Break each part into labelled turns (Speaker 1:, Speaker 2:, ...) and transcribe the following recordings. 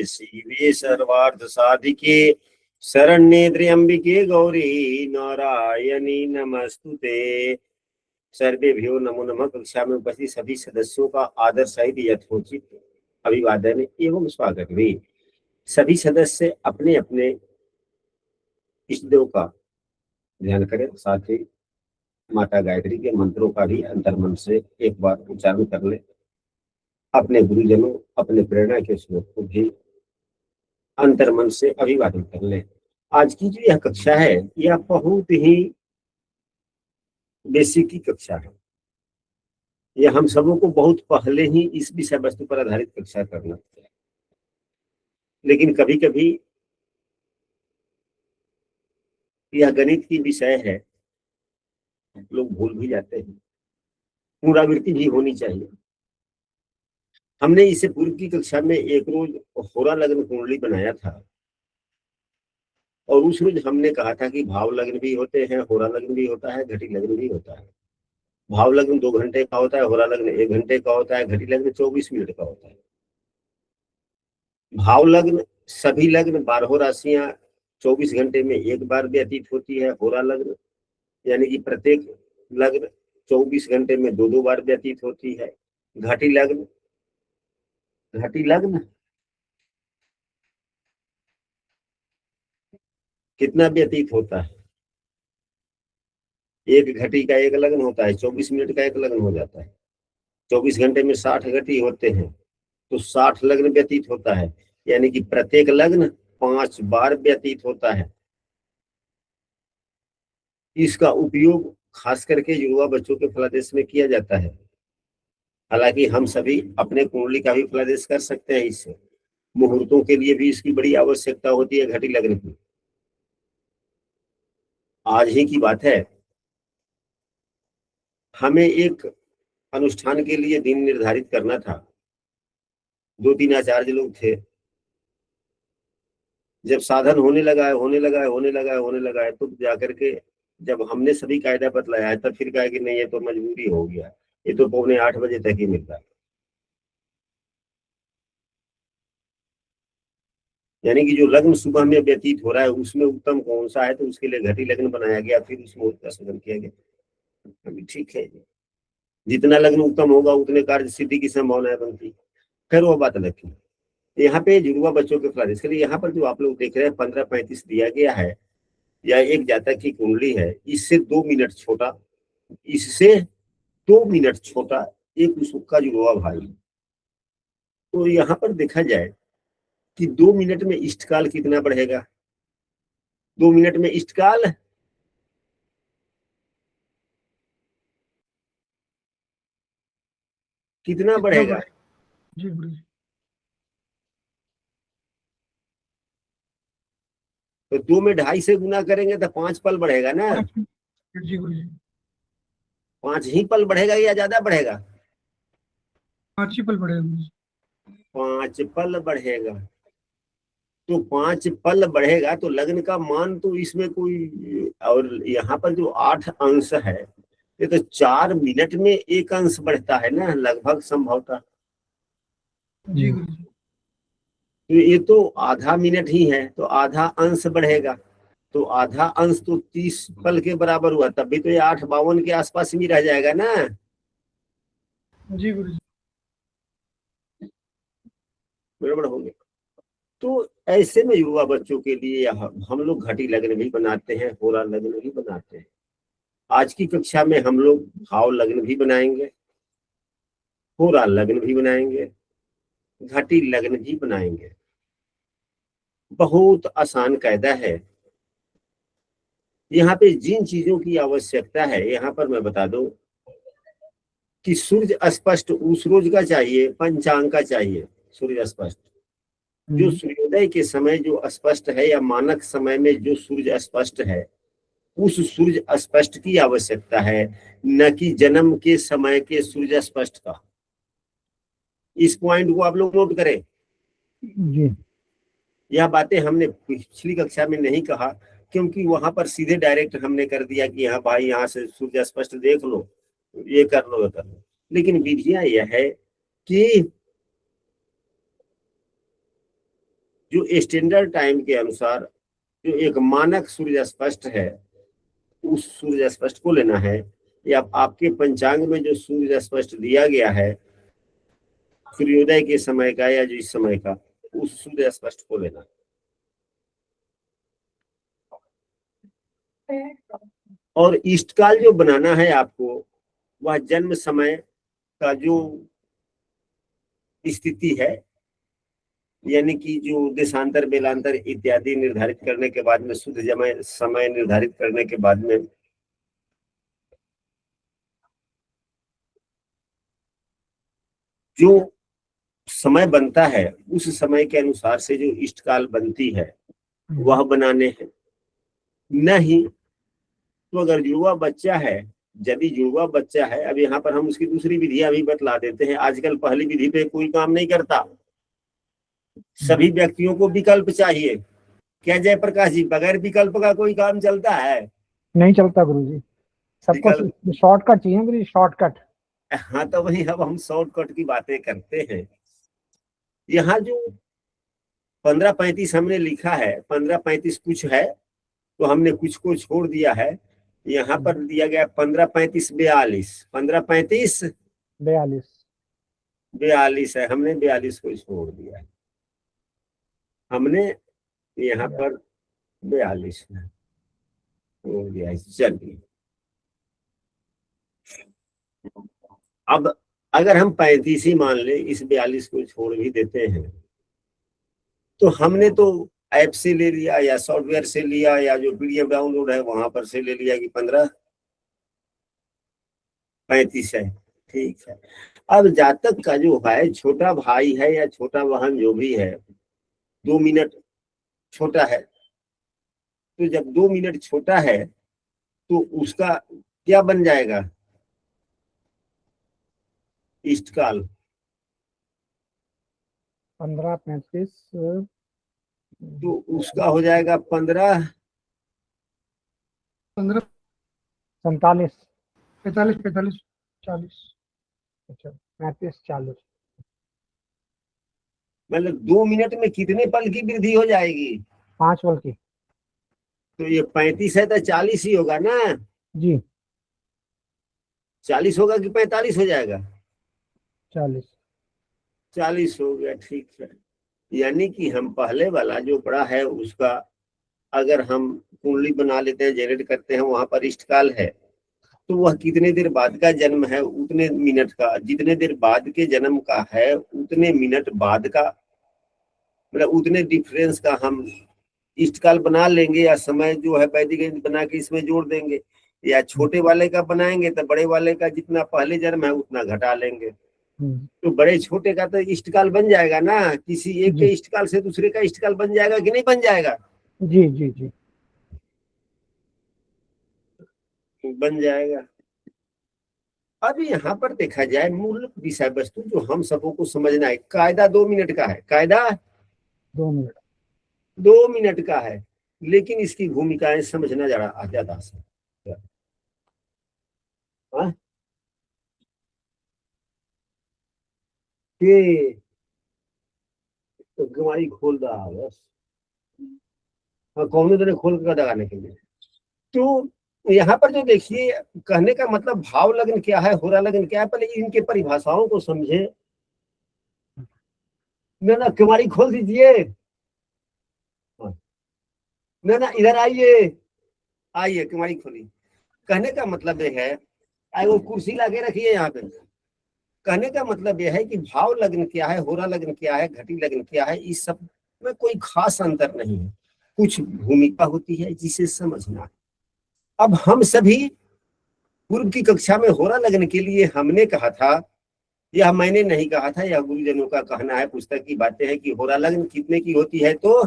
Speaker 1: शिवे सर्वार्थ साधिके शरण्ये त्र्यंबिके गौरी नारायणी नमस्तुते। सर्वेभ्यो नमो नमः। कक्षा में उपस्थित सभी सदस्यों का आदर सहित यथोचित अभिवादन एवं स्वागत भी। सभी सदस्य अपने अपने इष्ट देव का ध्यान करें, साथ ही माता गायत्री के मंत्रों का भी अंतर्मन से एक बार उच्चारण कर ले। अपने गुरुजनों, अपने प्रेरणा के स्रोत को भी अंतर्मन से अभिवादन कर ले। आज की जो यह कक्षा है यह बहुत ही बेसिक की कक्षा है। यह हम सबों को बहुत पहले ही इस विषय वस्तु पर आधारित कक्षा करना है, लेकिन कभी कभी यह गणित की विषय है, लोग भूल भी जाते हैं। पुनरावृत्ति भी होनी चाहिए। हमने इससे पूर्व की कक्षा में एक रोज होरा लग्न कुंडली बनाया था और उस रोज हमने कहा था कि भाव लग्न भी होते हैं, होरा लग्न भी होता है, घटी लग्न भी होता है। भाव लग्न 2 घंटे का होता है, होरा लग्न 1 घंटे का होता है, घटी लग्न 24 मिनट का होता है। भाव लग्न सभी लग्न 12 राशियां 24 घंटे में एक बार व्यतीत होती है। होरा लग्न यानी कि प्रत्येक लग्न 24 घंटे में 2-2 बार व्यतीत होती है। घटी लग्न कितना व्यतीत होता है? एक घटी का एक लग्न होता है, 24 मिनट का एक लग्न हो जाता है। 24 घंटे में 60 घटी होते हैं, तो 60 लग्न व्यतीत होता है, यानी कि प्रत्येक लग्न 5 बार व्यतीत होता है। इसका उपयोग खास करके युवा बच्चों के फलादेश में किया जाता है। हालांकि हम सभी अपने कुंडली का भी फलादेश कर सकते हैं। इससे मुहूर्तों के लिए भी इसकी बड़ी आवश्यकता होती है घटी लग्न की। आज ही की बात है, हमें एक अनुष्ठान के लिए दिन निर्धारित करना था। 2-3 आचार्य लोग थे। जब साधन होने लगा है तो जाकर के जब हमने सभी कायदा बतलाया है, तब फिर कहा कि नहीं, ये तो मजबूरी हो गया, ये तो 7:45 बजे तक ही मिलता है। यानी कि जो लग्न सुबह में व्यतीत हो रहा है उसमें उत्तम कौन सा है, तो उसके लिए घटी लग्न बनाया गया, फिर उस मुहूर्त का सृजन किया गया। अभी ठीक है, जितना लग्न उत्तम होगा उतने कार्य सिद्धि की संभावना बनती। खैर वो बात अलग थी। यहाँ पे जुड़वा बच्चों के फलादेश के लिए यहाँ पर जो आप लोग देख रहे हैं 15:35 दिया गया है, यह एक जातक की कुंडली है। इससे 2 मिनट छोटा, इससे 2 मिनट छोटा एक उसका जुड़वा भाई। तो यहाँ पर देखा जाए कि 2 मिनट में इष्टकाल कितना बढ़ेगा। 2 मिनट में इष्टकाल कितना बढ़ेगा?
Speaker 2: जी गुरु जी।
Speaker 1: तो 2 में 2.5 से गुना करेंगे तो 5 पल बढ़ेगा ना।
Speaker 2: जी गुरु जी।
Speaker 1: 5 ही पल बढ़ेगा या ज्यादा बढ़ेगा?
Speaker 2: 5 ही पल बढ़ेगा।
Speaker 1: 5 पल बढ़ेगा। तो 5 पल बढ़ेगा तो लग्न का मान तो इसमें कोई, और यहाँ पर जो 8 अंश है, ये तो 4 मिनट में 1 अंश बढ़ता है ना, लगभग संभवतः।
Speaker 2: जी गुरु जी।
Speaker 1: तो ये तो आधा मिनट ही है, तो आधा अंश बढ़ेगा। तो आधा अंश तो 30 पल के बराबर हुआ, तब भी तो ये 8:52 के आसपास ही रह जाएगा ना।
Speaker 2: जी गुरु जी।
Speaker 1: गड़बड़ हो गया। तो ऐसे में युवा बच्चों के लिए हम लोग घटी लग्न भी बनाते हैं, होरा लग्न भी बनाते हैं। आज की कक्षा में हम लोग भाव लग्न भी बनाएंगे, होरा लग्न भी बनाएंगे, घटी लग्न भी बनाएंगे। बहुत आसान कायदा है। यहाँ पे जिन चीजों की आवश्यकता है, यहाँ पर मैं बता दूं कि सूर्य स्पष्ट उस रोज का चाहिए, पंचांग का चाहिए। सूर्य स्पष्ट जो सूर्योदय के समय जो स्पष्ट है, या मानक समय में जो सूर्य स्पष्ट है, उस सूर्य स्पष्ट की आवश्यकता है, न कि जन्म के समय के सूर्य स्पष्ट का। इस पॉइंट को आप लोग नोट करें।
Speaker 2: जी।
Speaker 1: यह बातें हमने पिछली कक्षा में नहीं कहा, क्योंकि वहां पर सीधे डायरेक्ट हमने कर दिया कि हाँ भाई यहाँ से सूर्य स्पष्ट देख लो, ये कर लो, ये कर लो। लेकिन विधियां यह है कि जो स्टैंडर्ड टाइम के अनुसार जो एक मानक सूर्य स्पष्ट है, उस सूर्य स्पष्ट को लेना है, या आपके पंचांग में जो सूर्य स्पष्ट दिया गया है सूर्योदय के समय का या जिस समय का, उस सूर्य स्पष्ट को लेना। और इष्टकाल जो बनाना है आपको, वह जन्म समय का जो स्थिति है, यानी कि जो देशांतर बेलांतर इत्यादि निर्धारित करने के बाद में, शुद्ध समय निर्धारित करने के बाद में जो समय बनता है, उस समय के अनुसार से जो इष्टकाल बनती है वह बनाने हैं। नहीं तो अगर जुड़वा बच्चा है, यदि जुड़वा बच्चा है, अब यहाँ पर हम उसकी दूसरी विधियां भी बतला देते हैं। आजकल पहली विधि पे कोई काम नहीं करता, सभी व्यक्तियों को विकल्प चाहिए। क्या जयप्रकाश जी, बगैर विकल्प का कोई काम चलता है?
Speaker 3: नहीं चलता गुरुजी, सबको शॉर्टकट चाहिए गुरुजी, शॉर्टकट।
Speaker 1: हाँ, तो वही अब हम शॉर्टकट की बातें करते हैं। यहाँ जो 15:35 हमने लिखा है, 15:35 कुछ है तो हमने कुछ को छोड़ दिया है। यहाँ पर दिया गया 15:35 42, 15:35 42 है, हमने 42 को छोड़ दिया है। हमने यहाँ पर 42 छोड़ दिया है। चलिए, अब अगर हम 35 ही मान ले, इस 42 को छोड़ भी देते हैं, तो हमने तो ऐप से ले लिया या सॉफ्टवेयर से लिया या जो पीडीएफ डाउनलोड है वहां पर से ले लिया कि 15:35 है, ठीक है। अब जातक का जो है, छोटा भाई है या छोटा बहन जो भी है, 2 मिनट छोटा है, तो जब 2 मिनट छोटा है तो उसका क्या बन जाएगा? इष्टकाल
Speaker 3: 15:35
Speaker 1: तो उसका हो जाएगा 15
Speaker 2: 15
Speaker 3: 47
Speaker 2: 45 45 40।
Speaker 3: अच्छा 35 40।
Speaker 1: मतलब 2 मिनट में कितने पल की वृद्धि हो जाएगी?
Speaker 3: 5 पल की।
Speaker 1: तो ये 35 है तो 40 ही होगा ना
Speaker 3: जी,
Speaker 1: 40 होगा कि 45 हो जाएगा?
Speaker 3: 40
Speaker 1: 40 हो गया, ठीक है। यानी कि हम पहले वाला जो पढ़ा है उसका अगर हम कुंडली बना लेते हैं, जनरेट करते हैं, वहां पर इष्टकाल है, तो वह कितने देर बाद का जन्म है उतने मिनट का, जितने देर बाद के जन्म का है उतने मिनट बाद का, मतलब उतने डिफरेंस का हम इष्टकाल बना लेंगे, या समय जो है वैदिक गणित बना के इसमें जोड़ देंगे, या छोटे वाले का बनाएंगे तो बड़े वाले का जितना पहले जन्म है उतना घटा लेंगे। तो बड़े छोटे का तो इष्टकाल बन जाएगा ना, किसी एक के इष्टकाल से दूसरे का इष्टकाल बन जाएगा कि नहीं बन जाएगा?
Speaker 3: जी जी जी
Speaker 1: बन जाएगा। अब यहाँ पर देखा जाए, मूल विषय वस्तु जो हम सबों को समझना है, कायदा 2 मिनट का है, कायदा
Speaker 3: 2 मिनट
Speaker 1: 2 मिनट का है, लेकिन इसकी भूमिकाएं समझना ज्यादा आसान है। हाँ? कि तो गवाही खोल रहा है बस, हाँ, कौन तो खोल कर लगाने के लिए। तो यहाँ पर जो देखिए, कहने का मतलब भाव लग्न क्या है, होरा लग्न क्या है, पहले इनके परिभाषाओं को समझे। ना कुमारी खोल दीजिए, ना इधर आइए, आइए कुमारी खोली। कहने का मतलब यह है, वो कुर्सी लाके रखिए यहाँ पे। कहने का मतलब यह है कि भाव लग्न क्या है, होरा लग्न क्या है, घटी लग्न क्या है, इस सब में कोई खास अंतर नहीं है, कुछ भूमिका होती है जिसे समझना है। अब हम सभी पूर्व की कक्षा में होरा लग्न के लिए हमने कहा था, यह मैंने नहीं कहा था, यह गुरुजनों का कहना है, पुस्तक की बातें हैं कि होरा लग्न कितने की होती है, तो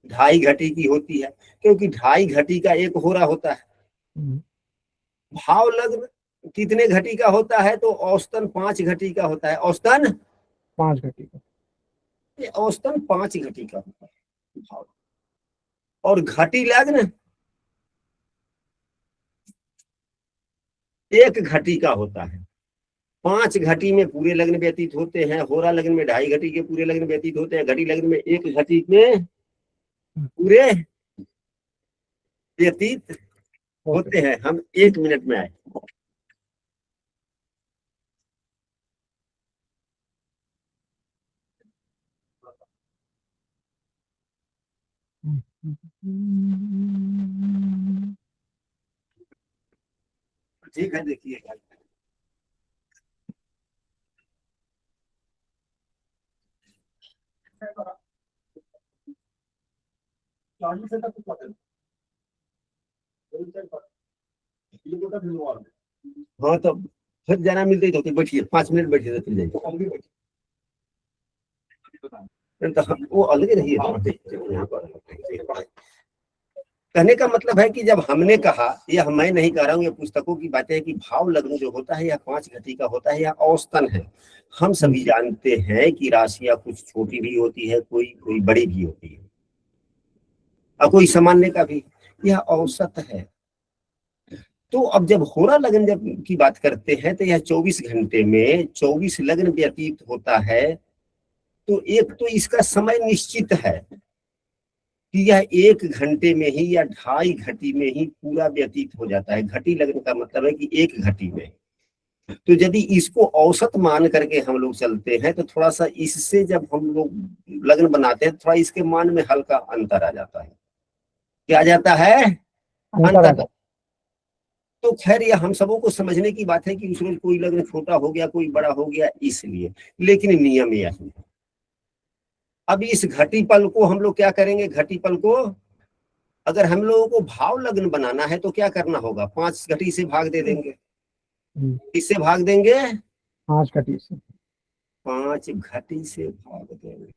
Speaker 1: 2.5 घटी की होती है, क्योंकि 2.5 घटी का एक होरा होता है। भाव लग्न कितने घटी का होता है, तो औसतन 5 घटी का होता है, औसतन
Speaker 3: 5 घटी का,
Speaker 1: औसतन 5 घटी का होता है भाव। और घटी लग्न 1 घटी का होता है। 5 घटी में पूरे लग्न व्यतीत होते हैं, होरा लग्न में 2.5 घटी के पूरे लग्न व्यतीत होते हैं, घटी लग्न में 1 घटी में पूरे व्यतीत होते हैं। हम 1 मिनट में आए। ठीक है, देखिए हाँ, तो फिर जाना मिलते ही तो बैठिए, 5 मिनट बैठिए तो फिर जाइए। तो वो अलग ही रही यहाँ पर। कहने का मतलब है कि जब हमने कहा, यह मैं नहीं कह रहा हूँ, ये पुस्तकों की बातें हैं कि भाव लग्न जो होता है यह 5 घटी का होता है, यह औसतन है। हम सभी जानते हैं कि राशियां कुछ छोटी भी होती है, कोई कोई बड़ी भी होती है, और कोई सामान्य का भी, यह औसत है। तो अब जब होरा लग्न जब की बात करते हैं तो यह 24 घंटे में 24 लग्न व्यतीत होता है। तो एक तो इसका समय निश्चित है कि यह 1 घंटे में ही या 2.5 घटी में ही पूरा व्यतीत हो जाता है। घटी लग्न का मतलब है कि 1 घटी में। तो यदि इसको औसत मान करके हम लोग चलते हैं तो थोड़ा सा इससे जब हम लोग लग्न बनाते हैं थोड़ा इसके मान में हल्का अंतर आ जाता है। क्या आ जाता है? अंतर। तो खैर यह हम सबों को समझने की बात है कि उस रोज कोई लग्न छोटा हो गया, कोई बड़ा हो गया, इसलिए। लेकिन नियम यह है। अब इस घटी पल को हम लोग क्या करेंगे? घटी पल को अगर हम लोगों को भाव लग्न बनाना है तो क्या करना होगा? 5 घटी से भाग दे देंगे। किससे भाग देंगे?
Speaker 3: 5 घटी से।
Speaker 1: 5 घटी से भाग देंगे।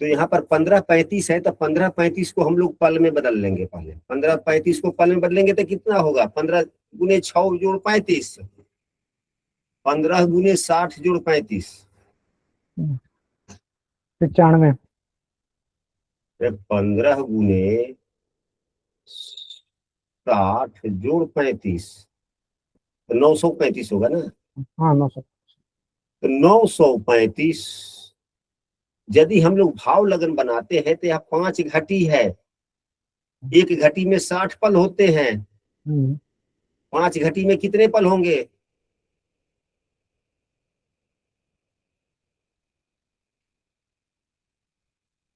Speaker 1: तो यहाँ पर 15-35 है, तो 15-35 को हम लोग पल में बदल लेंगे। पहले 15-35 को पल में बदलेंगे तो कितना होगा? 15 गुने 6 जोड़ 35, 15 गुने 60 जोड़ 35,
Speaker 3: 95।
Speaker 1: 15 गुने 60 जोड़ 35, तो 935 होगा ना।
Speaker 3: हाँ 900।
Speaker 1: तो 935 यदि हम लोग भाव लगन बनाते हैं तो यह 5 घटी है। 1 घटी में 60 पल होते हैं। 5 घटी में कितने पल होंगे?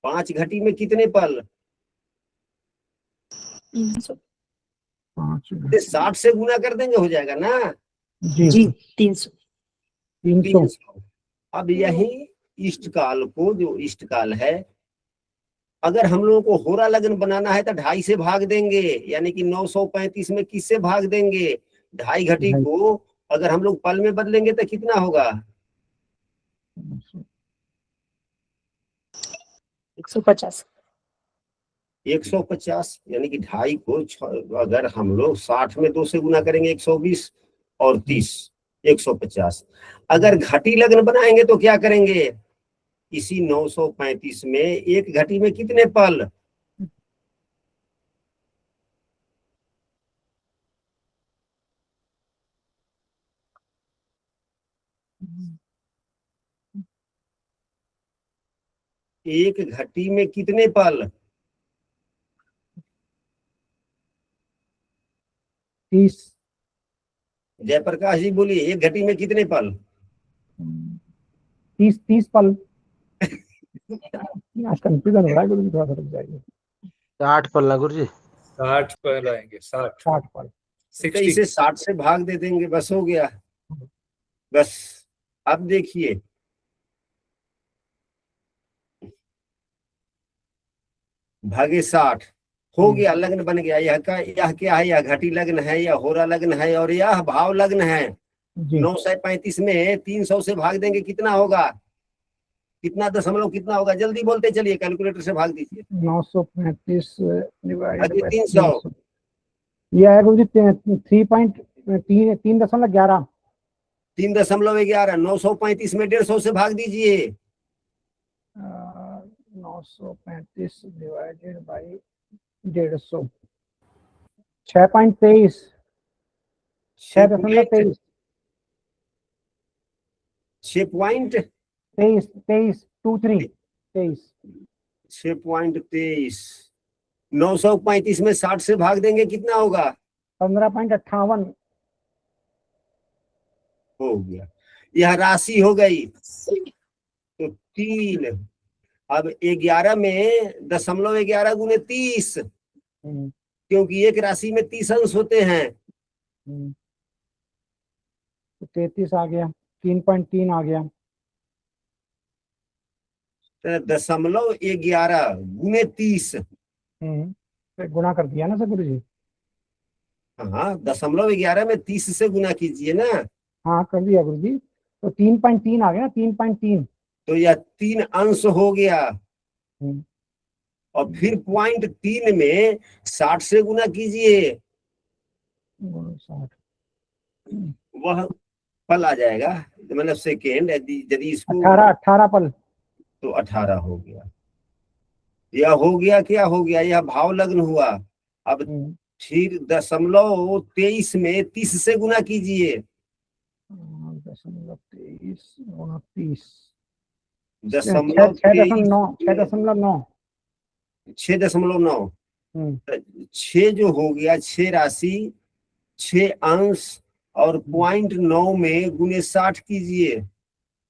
Speaker 1: 5 घटी में कितने पल? 60 से गुना कर देंगे, हो जाएगा ना
Speaker 3: जी 300।
Speaker 1: 300। अब यही इष्टकाल को, जो इष्टकाल है, अगर हम लोगों को होरा लगन बनाना है तो 2.5 से भाग देंगे, यानी कि 935 में किससे भाग देंगे? 2.5 घटी को अगर हम लोग पल में बदलेंगे तो कितना होगा?
Speaker 3: 150।
Speaker 1: 150, यानी कि 2.5 को अगर हम लोग 60 में 2 से गुना करेंगे 120, और 30 150। अगर घटी लगन बनाएंगे तो क्या करेंगे? इसी 935 में 1 घटी में कितने पल? एक घटी में कितने पल?
Speaker 3: 30।
Speaker 1: जयप्रकाश जी बोलिए, एक घटी में कितने पल?
Speaker 3: 30 पल। आज कंफ्यूजन हो रहा है गुरु जी, थोड़ा सा रुक जाइए।
Speaker 4: 60 पल ना गुरु जी?
Speaker 5: 60 पल आएंगे।
Speaker 3: 60 पल।
Speaker 1: तो इसे 60 से भाग दे देंगे, बस हो गया। बस अब देखिए, भागे 60 हो गया, लग्न बन गया। यह क्या है? यह घटी लग्न है, यह होरा लग्न है, और यह भाव लग्न है। 935 में 300 से भाग देंगे, कितना होगा? कितना दशमलव कितना होगा? जल्दी बोलते चलिए, कैलकुलेटर से भाग दीजिए।
Speaker 3: 935 डिवाइड बाय
Speaker 1: 300।
Speaker 3: यह है गुरु जी 3.11।
Speaker 1: 3.11। 935 में 150 से भाग दीजिए।
Speaker 3: 935 डिवाइडेड बाय 150, 6.23। 6.23।
Speaker 1: 6.23 6.23 935 में 60 से भाग देंगे कितना होगा?
Speaker 3: 15.58
Speaker 1: हो गया। यह राशि हो गई। तो 3, अब 11 में 0.11 गुने 30, क्योंकि एक राशि में 30 अंश होते हैं।
Speaker 3: तो 33 आ गया, 3.3 आ गया।
Speaker 1: 0.11 गुने 30।
Speaker 3: फिर गुणा कर दिया ना सर गुरु जी?
Speaker 1: हाँ, 0.11 में 30 से गुना कीजिए ना।
Speaker 3: हाँ कर दिया गुरु जी। तो 3.3 आ गया ना, 3.3।
Speaker 1: तो यह 3 अंश हो गया।
Speaker 3: हम्म,
Speaker 1: और फिर 0.3 में 60 से गुना कीजिए,
Speaker 3: 60।
Speaker 1: वह फल आ जाएगा, मतलब सेकेंड। यदि इसको
Speaker 3: 18 पल।
Speaker 1: तो 18 हो गया। यह हो गया, क्या हो गया? यह भाव लग्न हुआ। अब फिर 0.23 में 30 से गुना कीजिए,
Speaker 3: 0.23 गुणा 30,
Speaker 1: 0.23
Speaker 3: 6.9।
Speaker 1: 6.9। 6 जो हो गया, 6 राशि, 6 अंश, और 0.9 में गुने 60 कीजिए।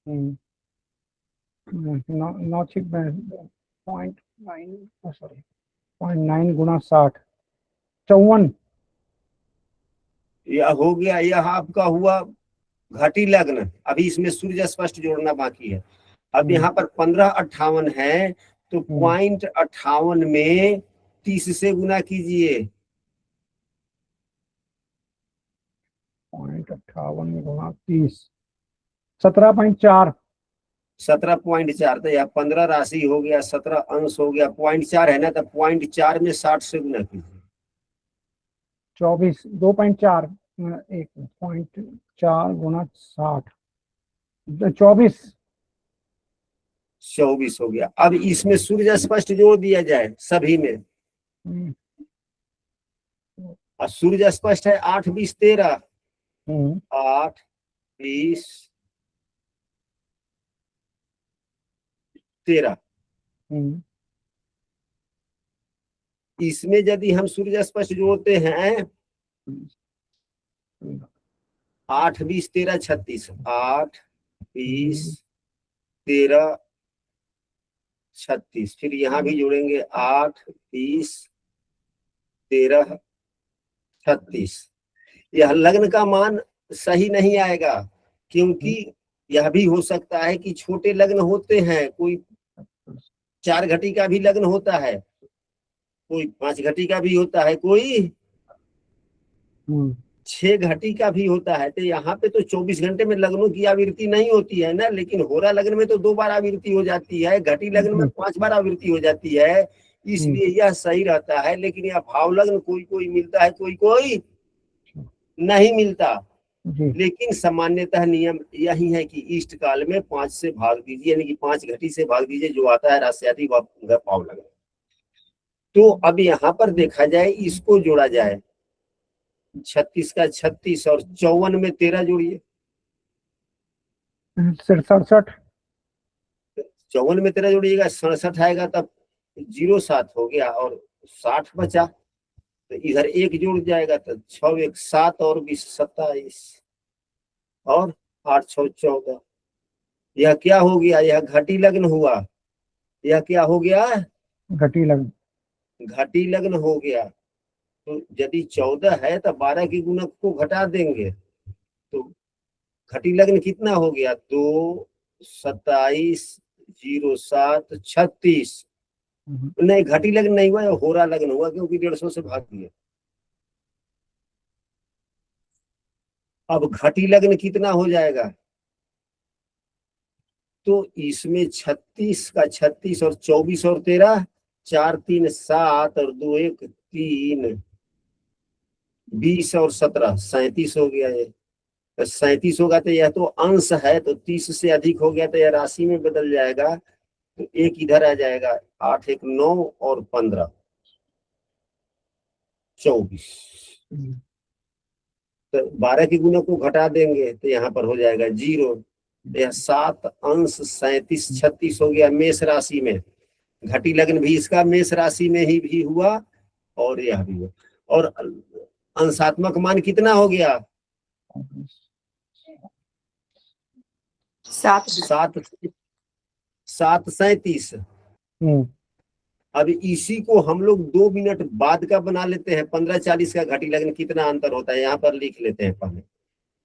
Speaker 3: 0.9 गुणा 60, 54।
Speaker 1: यह हो गया। यह आपका हुआ घटी लग्न। अभी इसमें सूर्य स्पष्ट जोड़ना बाकी है। अब यहाँ पर 1558 है, तो 0.58 में 30 से गुना कीजिए।
Speaker 3: 0.58 गुणा 30, 17.4।
Speaker 1: 17.4। तो यह 15 राशि हो गया, 17 अंश हो गया, 0.4 है ना, तो 0.4 में 60 से गुना कीजिए।
Speaker 3: 24, 2.4 1.4 गुणा 60, 24।
Speaker 1: 24 हो गया। अब इसमें सूर्य स्पष्ट जोड़ दिया जाए सभी में। और सूर्य स्पष्ट है 8, 20, 13। 8, 20, 13। इसमें यदि हम सूर्य स्पष्ट जोड़ते हैं 8, 20, 13, 36। 8, 20, 13, 36। फिर यहाँ भी जोड़ेंगे 8, 20, 13, 36। यह लग्न का मान सही नहीं आएगा, क्योंकि यह भी हो सकता है कि छोटे लग्न होते हैं। कोई 4 घटी का भी लग्न होता है, कोई 5 घटी का भी होता है, कोई 6 घटी का भी होता है। तो यहाँ पे तो 24 घंटे में लग्नों की आवृत्ति नहीं होती है ना, लेकिन होरा लग्न में तो 2 बार आवृत्ति हो जाती है, घटी लग्न में 5 बार आवृत्ति हो जाती है। इसलिए यह सही रहता है। लेकिन यह भाव लग्न कोई कोई मिलता है, कोई कोई नहीं मिलता। लेकिन सामान्यतः नियम यही है कि इष्ट काल में 5 से भाग दीजिए, यानी कि 5 घटी से भाग दीजिए, जो आता है राशि वह भाव लग्न। तो अब यहाँ पर देखा जाए, इसको जोड़ा जाए, 36 का 36 और 54 में 13 जोड़िए।
Speaker 3: 67।
Speaker 1: 54 में 13 जोड़िएगा, 67 आएगा, तब 07 हो गया और 60 बचा। तो इधर 1 जुड़ जाएगा, तो 6 1 7 और 20 27 और 8 6 14। यह क्या हो गया? यह घटी लग्न हुआ। यह क्या हो गया?
Speaker 3: घटी लग्न।
Speaker 1: घटी लग्न हो गया। तो यदि 14 है तो 12 के गुणक को घटा देंगे, तो घटी लग्न कितना हो गया? 2 27 07 36। नहीं, घटी लग्न नहीं हुआ, होरा लग्न हुआ, क्योंकि 150 से भाग दिया। अब घटी लग्न कितना हो जाएगा? तो इसमें 36 का 36 और 24 और 13, 4 3 7 और 2 1 3, 20 और 17 37 हो गया। ये तो 37 होगा, तो यह तो अंश है, तो 30 से अधिक हो गया तो यह राशि में बदल जाएगा। तो 1 इधर आ जाएगा, 8 1 9 और 15 24। तो 12 के गुणक को घटा देंगे तो यहाँ पर हो जाएगा 0। यह 7 अंश 37 36 हो गया मेष राशि में। घटी लग्न भी इसका मेष राशि में ही भी हुआ और यह भी हुआ। और अंशात्मक मान कितना हो गया?
Speaker 6: 7
Speaker 1: 37। अब इसी को हम लोग 2 मिनट बाद का बना लेते हैं। 15-40 का घटी लग्न कितना अंतर होता है यहाँ पर लिख लेते हैं पहले।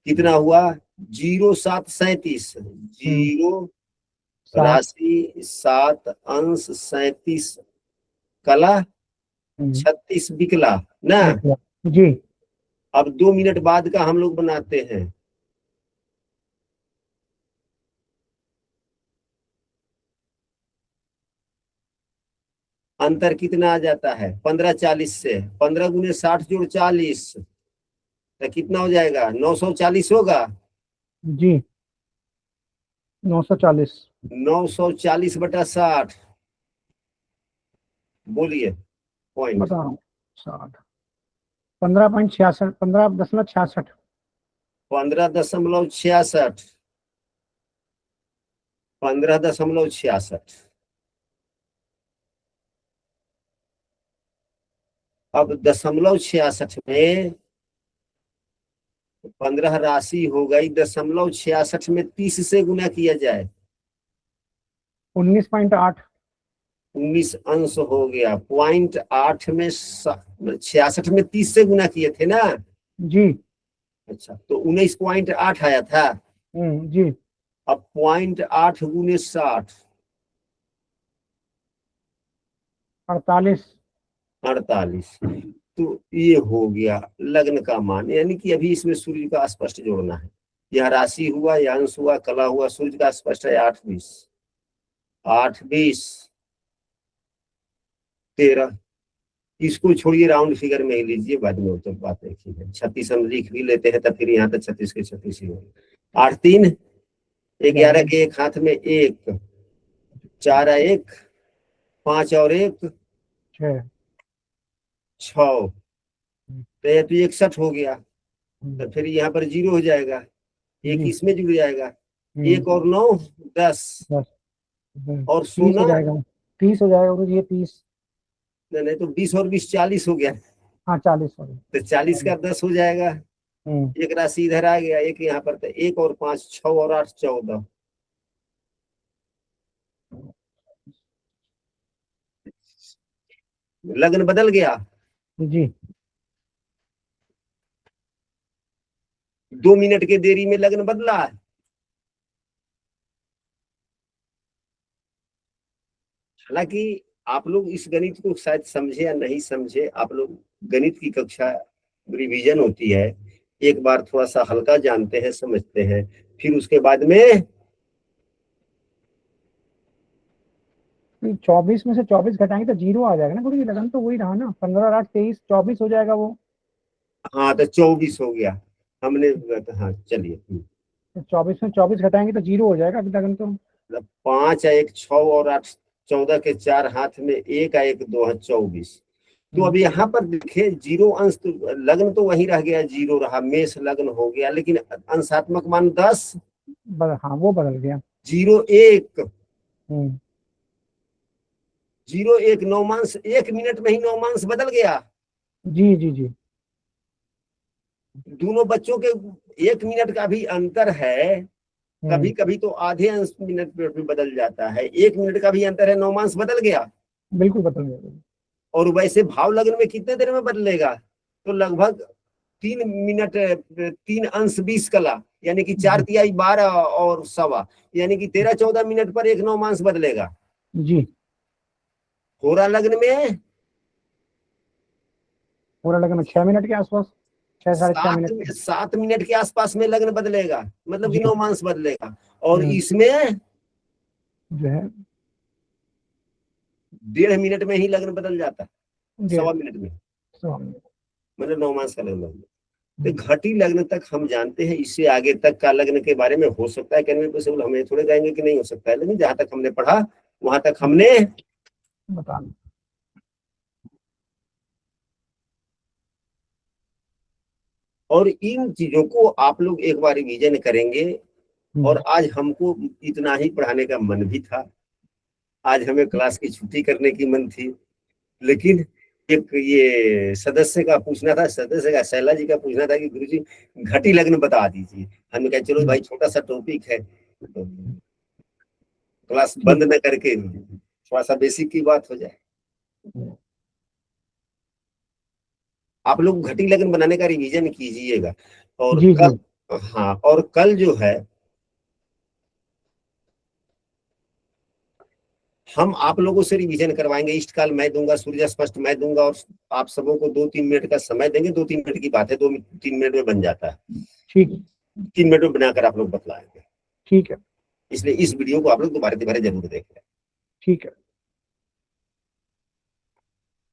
Speaker 1: कितना हुआ? 0-7-37। 0 राशि 7 अंश 37 कला 36 बिकला ना।
Speaker 3: जी।
Speaker 1: अब 2 मिनट बाद का हम लोग बनाते हैं। अंतर कितना आ जाता है? 15-40 से 15 गुने 60 जोड़ 40 तो कितना हो जाएगा? 940 होगा।
Speaker 3: जी 940।
Speaker 1: 940/60 बोलिए पॉइंट।
Speaker 3: बता रहा हूँ 60 15.66 15.66
Speaker 1: 15.66 15.66। अब 0.66 में 15 राशि हो गई। 0.66 में 30 से गुना किया जाए
Speaker 3: 19.8
Speaker 1: 19 अंश हो गया। 0.8 में 66 में 30 से गुना किए थे ना।
Speaker 3: जी।
Speaker 1: अच्छा तो 19.8 आया था।
Speaker 3: जी।
Speaker 1: अब 0.8 गुने 60
Speaker 3: 48।
Speaker 1: तो ये हो गया लग्न का मान। यानी कि अभी इसमें सूर्य का स्पष्ट जोड़ना है। यह राशि हुआ, यह अंश हुआ, कला हुआ, सूर्य का स्पष्ट है। 8-20 8-20 13। इसको छोड़िए, राउंड फिगर में ही लीजिए, बाद में तो बात एक ही है। 36 हम लिख भी लेते हैं तब फिर यहाँ तक 36 के 36 ही होंगे। 8-3 11 के एक हाथ में 1 4 1 5 और 1 6 तो ये तो 61 हो गया। तो फिर यहाँ पर 0 हो जाएगा, 1 इसमें जुड़ जाएगा, 1 और 9 10 और
Speaker 3: 30 हो
Speaker 1: 16
Speaker 3: जाएगा। 30 हो जाएगा और ये 30
Speaker 1: नहीं तो 20 और 20 40 हो गया।
Speaker 3: हाँ 40 हो गया।
Speaker 1: तो 40 का 10 हो जाएगा। एक राशि इधर आ गया, एक यहाँ पर। तो 1 और 5 6 और 8 14। लग्न बदल गया।
Speaker 3: जी
Speaker 1: 2 मिनट के देरी में लग्न बदला है। हालांकि आप लोग इस गणित को शायद समझे या नहीं समझे। आप लोग गणित की कक्षा रिवीजन होती है, एक बार थोड़ा सा हल्का जानते हैं, समझते हैं, फिर उसके बाद में
Speaker 3: 24 में से 24 घटाएंगे तो 0 आ जाएगा ना। गुरु जी लगन तो वही रहा ना। 15 8 23 24 हो जाएगा वो।
Speaker 1: हाँ तो 24 हो गया हमने। हाँ चलिए।
Speaker 3: तो 24 में 24 घटाएंगे तो 0 हो जाएगा अभी लगन तो।
Speaker 1: 5 1 6 और 8 14 के 4 हाथ में 1 1 2 24। तो अब यहाँ पर देखे 0 अंश तो लग्न तो वही रह गया, 0 रहा, मेष लग्न हो गया, लेकिन अंशात्मक मान 10।
Speaker 3: हाँ वो बदल गया।
Speaker 1: 0 1
Speaker 3: हम्म
Speaker 1: 0 1 नौमांश 1 मिनट में ही नौमांश बदल गया।
Speaker 3: जी जी जी।
Speaker 1: दोनों बच्चों के 1 मिनट का भी अंतर है। कभी कभी तो आधे अंश मिनट में भी बदल जाता है। 1 मिनट का भी अंतर है, नौमांश बदल गया।
Speaker 3: बिल्कुल बदल गया।
Speaker 1: और वैसे भाव लग्न में कितने देर में बदलेगा? तो लगभग 3 मिनट 3 अंश 20 कला, यानी कि 4 तिहाई 12 और 1.25, यानी कि 13-14 मिनट पर एक नौमांश बदलेगा।
Speaker 3: जी
Speaker 1: होरा लग्न में
Speaker 3: पूरा लगन में 6 मिनट के आसपास 6 साढ़े 6 मिनट के।
Speaker 1: 7 मिनट के आसपास में लग्न बदलेगा, मतलब कि
Speaker 3: जी।
Speaker 1: नौमांश बदलेगा। और इसमें
Speaker 3: जो है
Speaker 1: 1.5 मिनट में ही लग्न बदल जाता है, 1.25 मिनट में,
Speaker 3: 1.25 मिनट।
Speaker 1: मतलब नौमांश का लग्न बदल। तो घटी लग्न तक हम जानते हैं। इससे आगे तक का लग्न के बारे में हो सकता है कहने पॉसिबल, हमें थोड़े कहेंगे कि नहीं हो सकता है, लेकिन जहां तक हमने पढ़ा वहां तक हमने
Speaker 3: बता।
Speaker 1: और इन चीजों को आप लोग एक बार रिवीजन करेंगे और आज हमको इतना ही पढ़ाने का मन भी था। आज हमें क्लास की छुट्टी करने की मन थी, लेकिन एक ये सदस्य का पूछना था, सदस्य का शैला जी का पूछना था कि गुरुजी घटी लग्न बता दीजिए। हमने कहा चलो भाई छोटा सा टॉपिक है, तो क्लास बंद न करके थोड़ा सा बेसिक की बात हो जाए। आप लोग घटी लग्न बनाने का रिवीजन कीजिएगा। और
Speaker 3: जी
Speaker 1: कल, हाँ, और कल जो है हम आप लोगों से रिवीजन करवाएंगे। इष्टकाल मैं दूंगा, सूर्य स्पष्ट मैं दूंगा, और आप सबों को 2-3 मिनट का समय देंगे। 2-3 मिनट की बात है, 2-3 मिनट में बन जाता है।
Speaker 3: ठीक
Speaker 1: 3 मिनट में बनाकर आप लोग बतलाएंगे।
Speaker 3: ठीक है
Speaker 1: इसलिए इस वीडियो को आप लोग दोबारा दोबारा जरूर देख लें।
Speaker 3: ठीक है।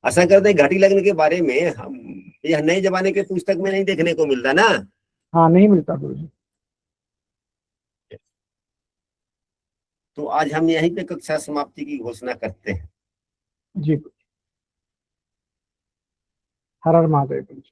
Speaker 1: आशा करते हैं घटी लग्न के बारे में हम यह नए जमाने के पुस्तक में नहीं देखने को मिलता ना।
Speaker 3: हाँ नहीं मिलता गुरुजी।
Speaker 1: तो आज हम यहीं पे कक्षा समाप्ति की घोषणा करते हैं।
Speaker 3: जी हर हर महादेव।